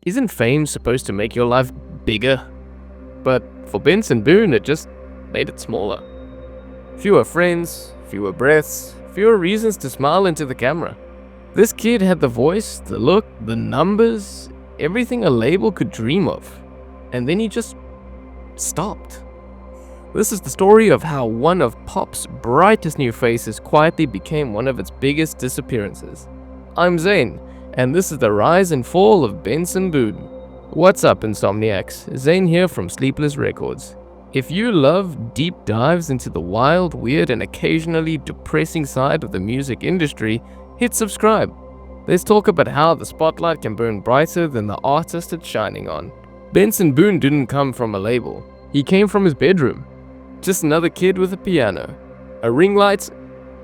Isn't fame supposed to make your life bigger? But for Benson Boone, it just made it smaller. Fewer friends, fewer breaths, fewer reasons to smile into the camera. This kid had the voice, the look, the numbers, everything a label could dream of. And then he just stopped. This is the story of how one of pop's brightest new faces quietly became one of its biggest disappearances. I'm Zane, and this is the rise and fall of Benson Boone. What's up, Insomniacs? Zane here from Sleepless Records. If you love deep dives into the wild, weird, and occasionally depressing side of the music industry, hit subscribe. Let's talk about how the spotlight can burn brighter than the artist it's shining on. Benson Boone didn't come from a label. He came from his bedroom. Just another kid with a piano, a ring light,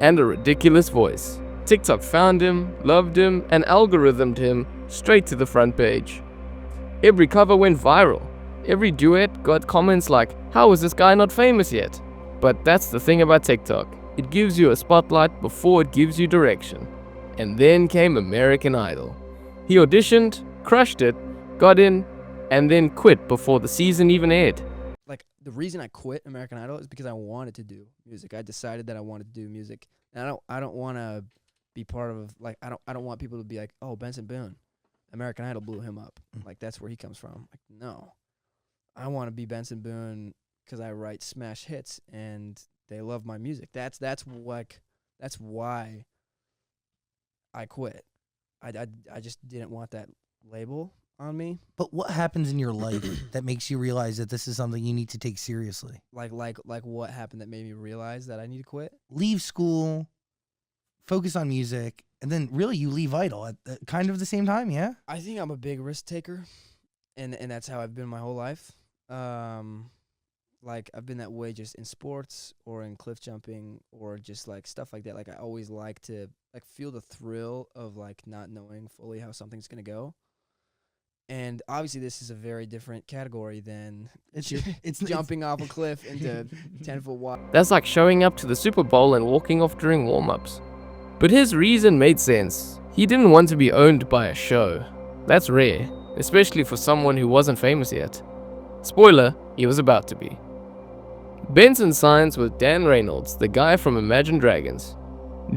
and a ridiculous voice. TikTok found him, loved him, and algorithmed him straight to the front page. Every cover went viral. Every duet got comments like, "How is this guy not famous yet?" But that's the thing about TikTok. It gives you a spotlight before it gives you direction. And then came American Idol. He auditioned, crushed it, got in, and then quit before the season even aired. Like, the reason I quit American Idol is because I wanted to do music. I decided that I wanted to do music. And I don't want to be part of, like, I don't want people to be like, "Oh, Benson Boone, American Idol blew him up." Like, that's where he comes from. Like, no. I want to be Benson Boone because I write smash hits and they love my music. That's why I quit. I just didn't want that label on me. But what happens in your life that makes you realize that this is something you need to take seriously? Like what happened that made me realize that I need to quit? Leave school, focus on music, and then really you leave Idol at kind of the same time, yeah? I think I'm a big risk taker, and that's how I've been my whole life. Like, I've been that way just in sports or in cliff jumping or just, like, stuff like that. Like, I always like to, like, feel the thrill of, like, not knowing fully how something's going to go. And obviously this is a very different category than it's jumping off a cliff into 10-foot water. That's like showing up to the Super Bowl and walking off during warm-ups. But his reason made sense. He didn't want to be owned by a show. That's rare, especially for someone who wasn't famous yet. Spoiler, he was about to be. Benson signs with Dan Reynolds, the guy from Imagine Dragons.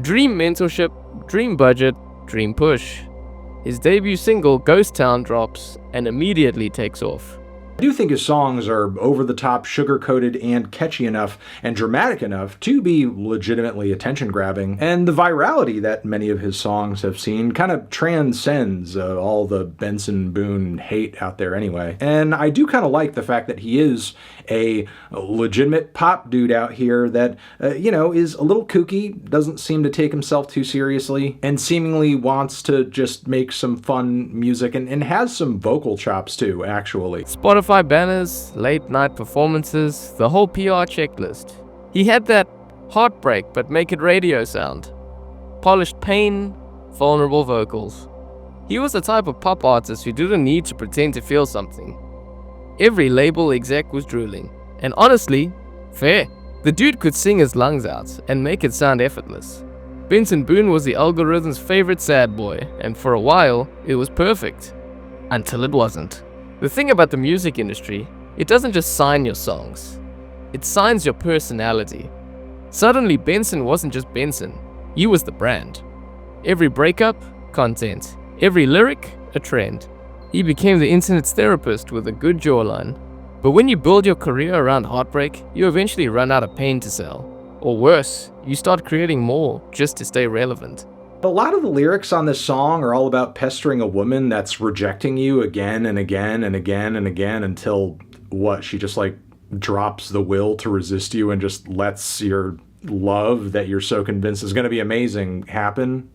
Dream mentorship, dream budget, dream push. His debut single, Ghost Town, drops and immediately takes off. I do think his songs are over-the-top, sugar-coated, and catchy enough and dramatic enough to be legitimately attention-grabbing, and the virality that many of his songs have seen kind of transcends all the Benson Boone hate out there anyway. And I do kind of like the fact that he is a legitimate pop dude out here that, is a little kooky, doesn't seem to take himself too seriously, and seemingly wants to just make some fun music, and has some vocal chops too, actually. Spotify banners, late night performances, the whole PR checklist. He had that heartbreak but make it radio sound. Polished pain, vulnerable vocals. He was the type of pop artist who didn't need to pretend to feel something. Every label exec was drooling. And honestly, fair. The dude could sing his lungs out and make it sound effortless. Benson Boone was the algorithm's favorite sad boy, and for a while, it was perfect. Until it wasn't. The thing about the music industry, it doesn't just sign your songs. It signs your personality. Suddenly, Benson wasn't just Benson. He was the brand. Every breakup, content. Every lyric, a trend. He became the internet's therapist with a good jawline. But when you build your career around heartbreak, you eventually run out of pain to sell. Or worse, you start creating more just to stay relevant. A lot of the lyrics on this song are all about pestering a woman that's rejecting you again and again and again and again until, she just, drops the will to resist you and just lets your love that you're so convinced is going to be amazing happen.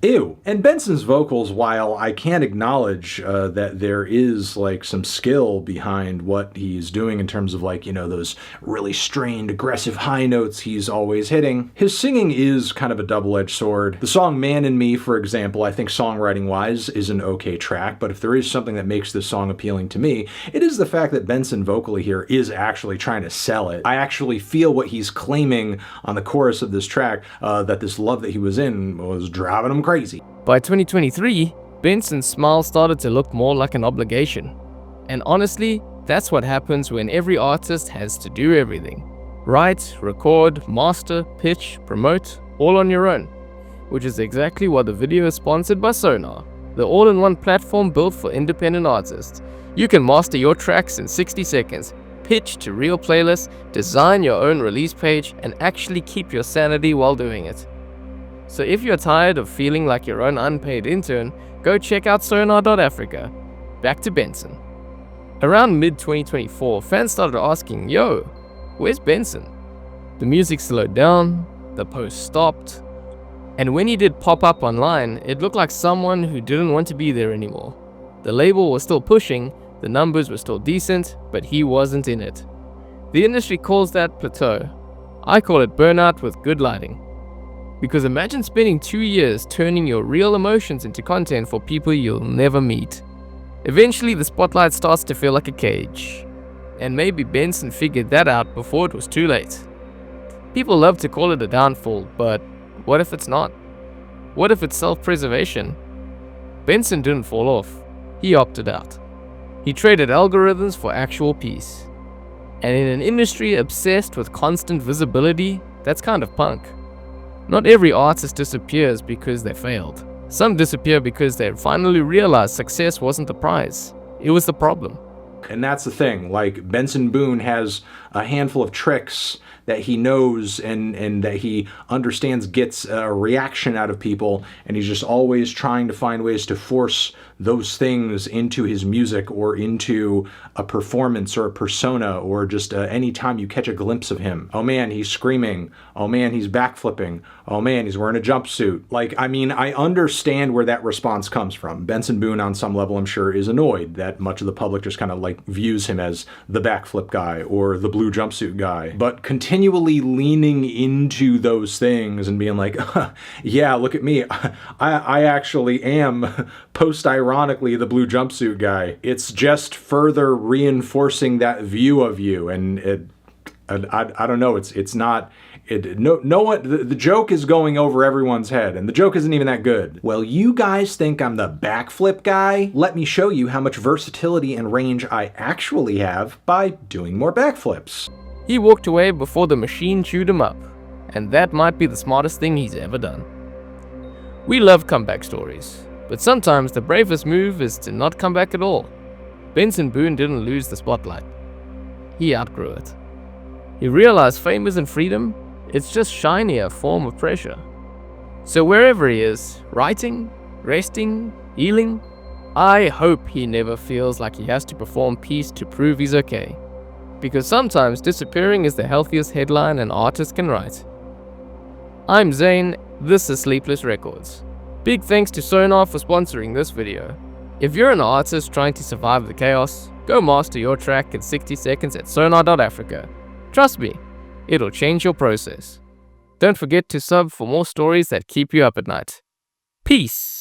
Ew. And Benson's vocals, while I can't acknowledge that there is some skill behind what he's doing in terms of those really strained, aggressive high notes he's always hitting, his singing is kind of a double-edged sword. The song Man in Me, for example, I think songwriting-wise is an okay track, but if there is something that makes this song appealing to me, it is the fact that Benson vocally here is actually trying to sell it. I actually feel what he's claiming on the chorus of this track, that this love that he was in was driving him crazy. By 2023, Benson's smile started to look more like an obligation. And honestly, that's what happens when every artist has to do everything. Write, record, master, pitch, promote, all on your own. Which is exactly what the video is sponsored by SONAR, the all-in-one platform built for independent artists. You can master your tracks in 60 seconds, pitch to real playlists, design your own release page, and actually keep your sanity while doing it. So if you're tired of feeling like your own unpaid intern, go check out sonar.africa. Back to Benson. Around mid-2024, fans started asking, "Yo, where's Benson?" The music slowed down, the posts stopped, and when he did pop up online, it looked like someone who didn't want to be there anymore. The label was still pushing, the numbers were still decent, but he wasn't in it. The industry calls that plateau. I call it burnout with good lighting. Because imagine spending 2 years turning your real emotions into content for people you'll never meet. Eventually the spotlight starts to feel like a cage. And maybe Benson figured that out before it was too late. People love to call it a downfall, but what if it's not? What if it's self-preservation? Benson didn't fall off. He opted out. He traded algorithms for actual peace. And in an industry obsessed with constant visibility, that's kind of punk. Not every artist disappears because they failed. Some disappear because they finally realized success wasn't the prize. It was the problem. And that's the thing, like Benson Boone has a handful of tricks that he knows and that he understands gets a reaction out of people, and he's just always trying to find ways to force those things into his music or into a performance or a persona, or just any time you catch a glimpse of him. Oh man, he's screaming. Oh man, he's backflipping. Oh man, he's wearing a jumpsuit. Like, I mean, I understand where that response comes from. Benson Boone, on some level, I'm sure, is annoyed that much of the public just kind of like views him as the backflip guy or the blue jumpsuit guy. But continually leaning into those things and being like, yeah, look at me. I actually am post-ironically the blue jumpsuit guy. It's just further reinforcing that view of you. And I don't know. It's not. No one. The joke is going over everyone's head, and the joke isn't even that good. Well, you guys think I'm the backflip guy? Let me show you how much versatility and range I actually have by doing more backflips. He walked away before the machine chewed him up, and that might be the smartest thing he's ever done. We love comeback stories, but sometimes the bravest move is to not come back at all. Benson Boone didn't lose the spotlight. He outgrew it. He realized fame isn't freedom, it's just shinier form of pressure. So wherever he is, writing, resting, healing, I hope he never feels like he has to perform peace to prove he's okay. Because sometimes disappearing is the healthiest headline an artist can write. I'm Zane, this is Sleepless Records. Big thanks to SONAR for sponsoring this video. If you're an artist trying to survive the chaos, go master your track in 60 seconds at sonar.africa. Trust me, it'll change your process. Don't forget to sub for more stories that keep you up at night. Peace!